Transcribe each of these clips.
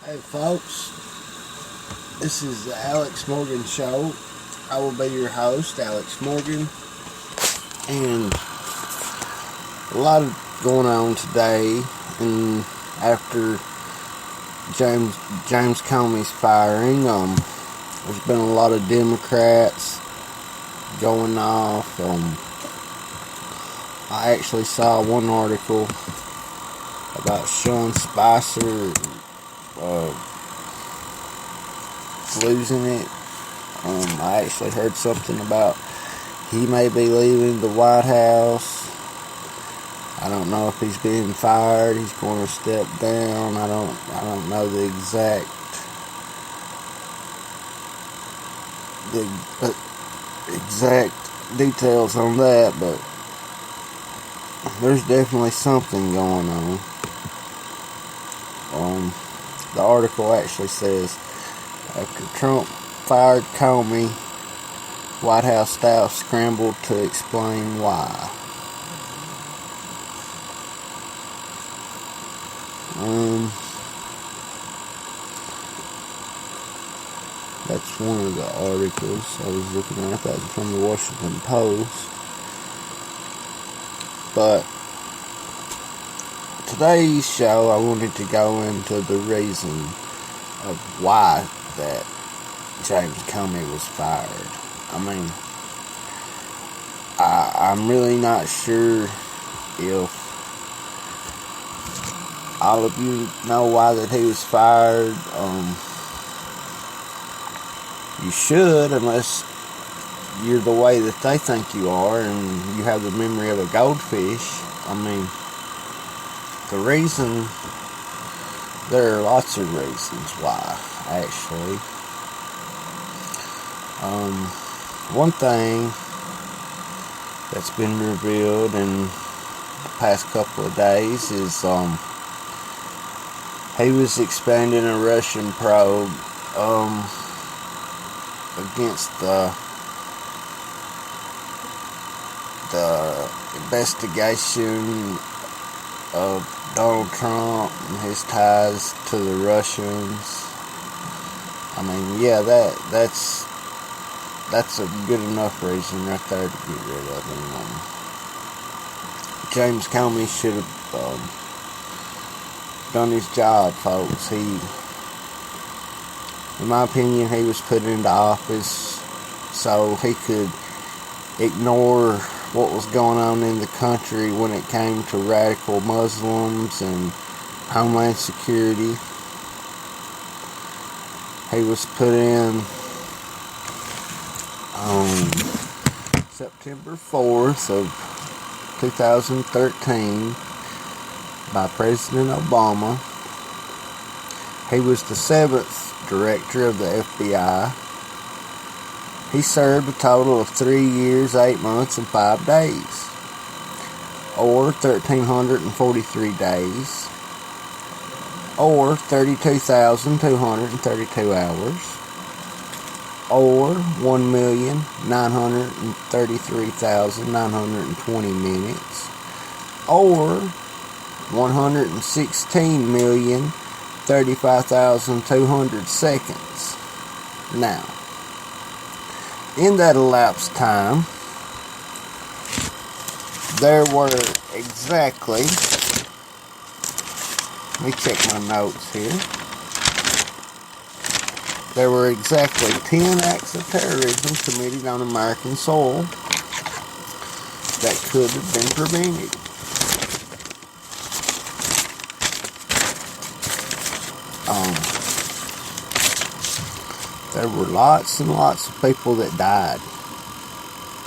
Hey folks, this is the Alex Morgan Show. I will be your host, Alex Morgan, and a lot of going on today. And after James Comeys firing, there's been a lot of Democrats going off. I actually saw one article about Sean Spicer losing it. I actually heard something about he may be leaving the White House. I don't know if he's being fired. He's going to step down. I don't know the exact details on that, but there's definitely something going on. The article actually says, after Trump fired Comey, White House staff scrambled to explain why. That's one of the articles I was looking at. That was from the Washington Post. But today's show, I wanted to go into the reason of why that James Comey was fired. I mean, I'm really not sure if all of you know why that he was fired. You should, unless you're the way that they think you are and you have the memory of a goldfish. I mean, the reason, there are lots of reasons why, actually. One thing that's been revealed in the past couple of days is he was expanding a Russian probe against the investigation of Donald Trump and his ties to the Russians. I mean, yeah, that's a good enough reason right there to get rid of him. James Comeys should have done his job, folks. In my opinion, he was put into office so he could ignore what was going on in the country when it came to radical Muslims and Homeland Security. He was put in on September 4th of 2013 by President Obama. He was the 7th director of the FBI. He served a total of 3 years, 8 months, and 5 days, or 1,343 days, or 32,232 hours, or 1,933,920 minutes, or 116,035,200 seconds. Now, in that elapsed time, there were exactly, let me check my notes here. There were exactly 10 acts of terrorism committed on American soil that could have been prevented. There were lots and lots of people that died,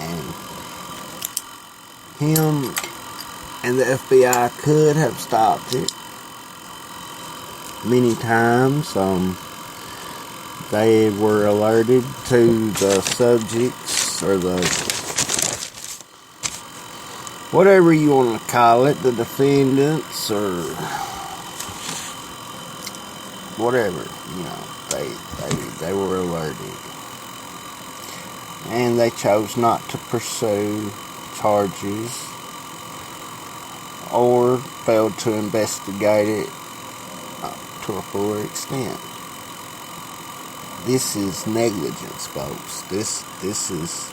and him and the FBI could have stopped it many times. They were alerted to the subjects, or the whatever you want to call it, the defendants, or whatever, they were alerted, and they chose not to pursue charges or failed to investigate it to a fuller extent. This is negligence, folks. This is,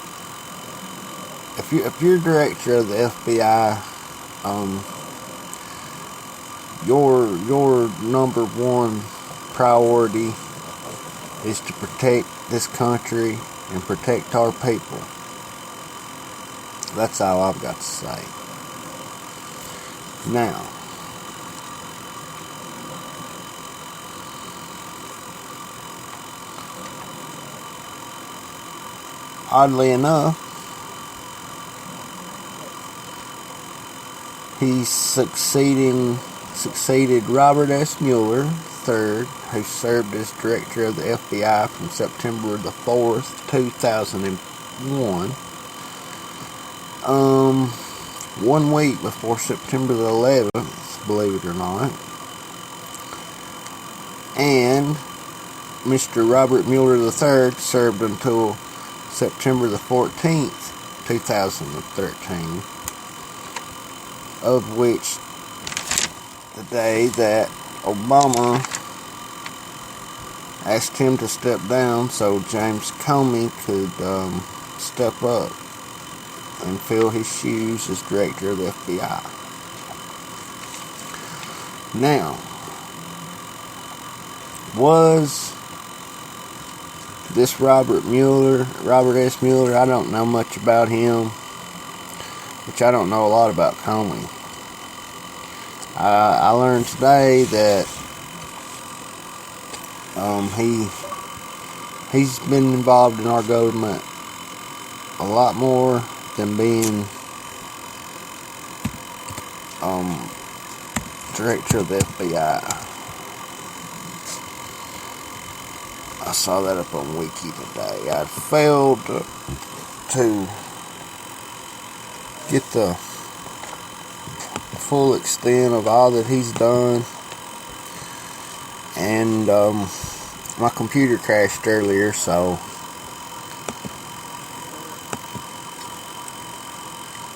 if you're director of the FBI, your number one priority is to protect this country and protect our people. That's all I've got to say. Now, oddly enough, he succeeded Robert S. Mueller III, who served as director of the FBI from September the 4th, 2001. 1 week before September the 11th, believe it or not. And Mr. Robert Mueller III served until September the 14th, 2013, of which the day that Obama asked him to step down so James Comeys could step up and fill his shoes as director of the FBI. Now, was this Robert S. Mueller, I don't know much about him, which I don't know a lot about Comey. I learned today that he's been involved in our government a lot more than being director of the FBI. I saw that up on Wiki today. I failed to get the full extent of all that he's done, and my computer crashed earlier, so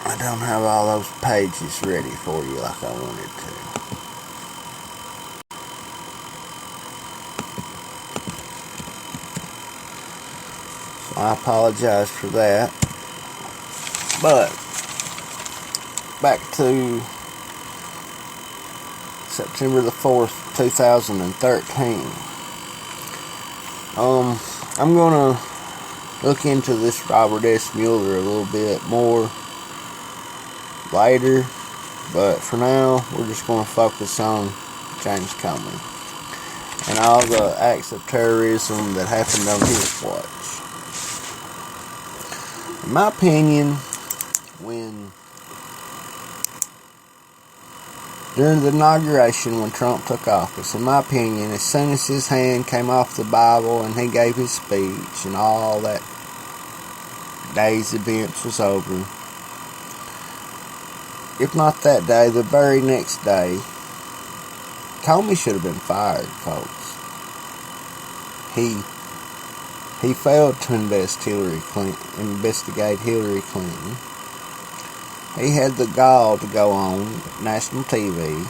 I don't have all those pages ready for you like I wanted to. So I apologize for that. But back to September the 4th, 2013. I'm gonna look into this Robert S. Mueller a little bit more later, but for now, we're just going to focus on James Comey and all the acts of terrorism that happened on his watch. In my opinion, during the inauguration, when Trump took office, in my opinion, as soon as his hand came off the Bible and he gave his speech and all that day's events was over, if not that day, the very next day, Comey should have been fired, folks. He failed to investigate Hillary Clinton. He had the gall to go on national TV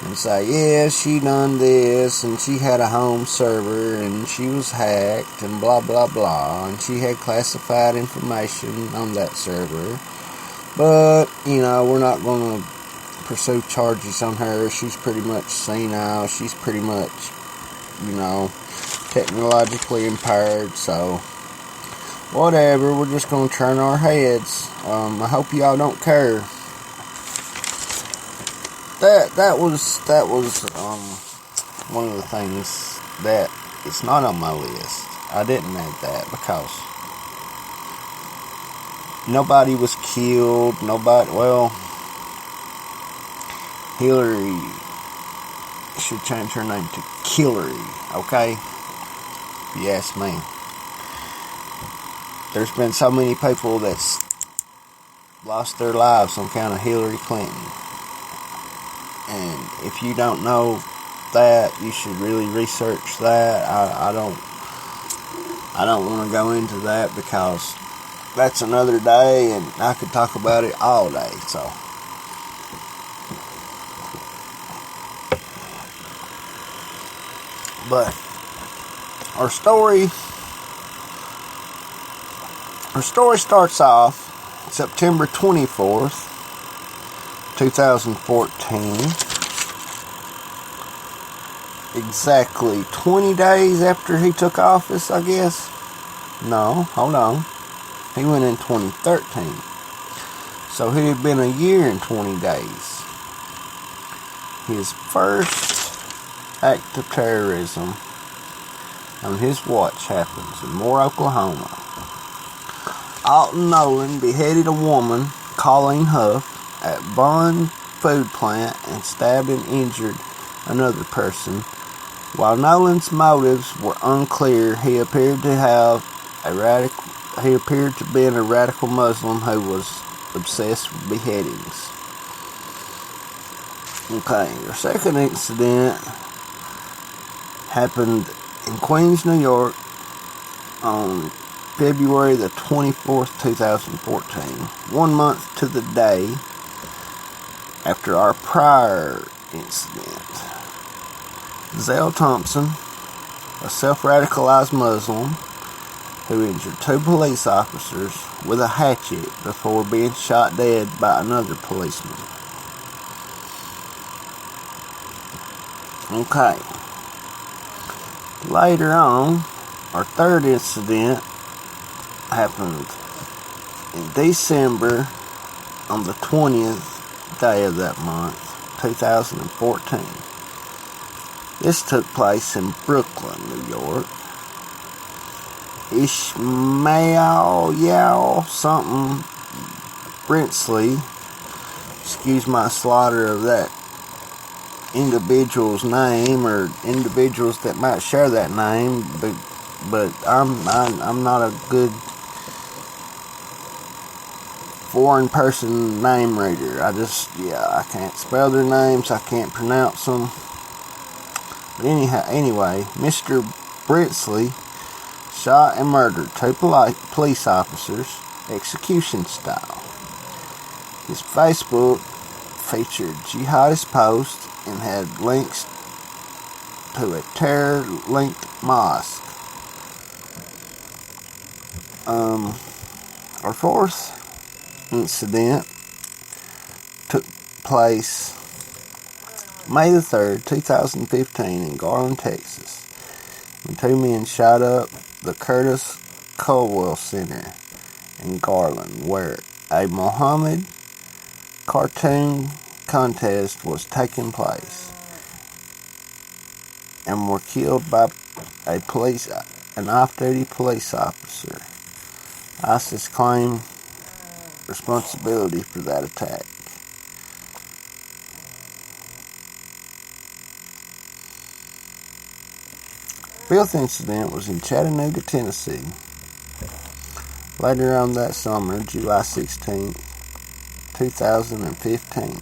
and say, yeah, she done this, and she had a home server, and she was hacked, and blah, blah, blah, and she had classified information on that server. But, we're not going to pursue charges on her. She's pretty much senile. She's pretty much, technologically impaired. So, whatever. We're just going to turn our heads. I hope y'all don't care. That was one of the things that is not on my list. I didn't add that because nobody was killed. Hillary should change her name to Killary, okay? If you ask me. There's been so many people that's lost their lives on account of Hillary Clinton. And if you don't know that, you should really research that. I don't want to go into that because that's another day, and I could talk about it all day. So, But our story starts off September 24th, 2014. Exactly 20 days after he took office, I guess. No, hold on. He went in 2013. So he had been a year and 20 days. His first act of terrorism on his watch happens in Moore, Oklahoma. Alton Nolan beheaded a woman, Colleen Huff, at Bond Food Plant and stabbed and injured another person. While Nolan's motives were unclear, he appeared to be a radical Muslim who was obsessed with beheadings. Okay, the second incident happened in Queens, New York on February the 24th, 2014. 1 month to the day after our prior incident. Zell Thompson, a self-radicalized Muslim who injured 2 police officers with a hatchet before being shot dead by another policeman. Okay. Later on, our third incident happened in December on the 20th day of that month, 2014. This took place in Brooklyn, New York. Ishmael something Brinsley, excuse my slaughter of that individual's name or individuals that might share that name, but I'm not a good foreign person name reader. I can't spell their names, I can't pronounce them. But anyway, Mr. Brinsley shot and murdered 2 police officers, execution style. His Facebook featured jihadist posts and had links to a terror-linked mosque. Our fourth incident took place May the 3rd, 2015 in Garland, Texas, when 2 men shot up the Curtis Culwell Center in Garland, where a Muhammad cartoon contest was taking place, and were killed by an off-duty police officer. ISIS claimed responsibility for that attack. Fifth incident was in Chattanooga, Tennessee. Later on that summer, July 16, 2015,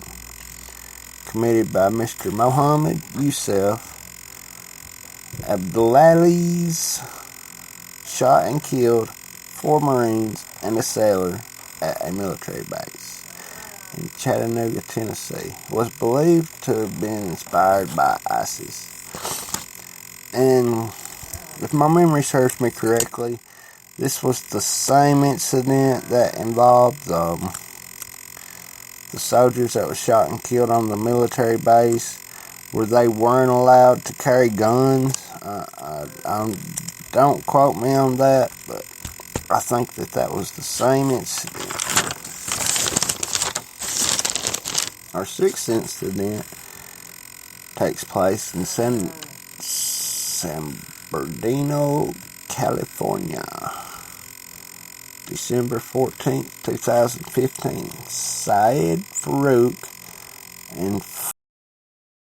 committed by Mr. Mohammed Youssef Abdulaziz, shot and killed 4 Marines and a sailor at a military base in Chattanooga, Tennessee. Was believed to have been inspired by ISIS. And if my memory serves me correctly, this was the same incident that involved the soldiers that were shot and killed on the military base, where they weren't allowed to carry guns. Don't quote me on that, but I think that was the same incident. Our sixth incident takes place in San Bernardino, California, December 14th, 2015. Syed Farouk and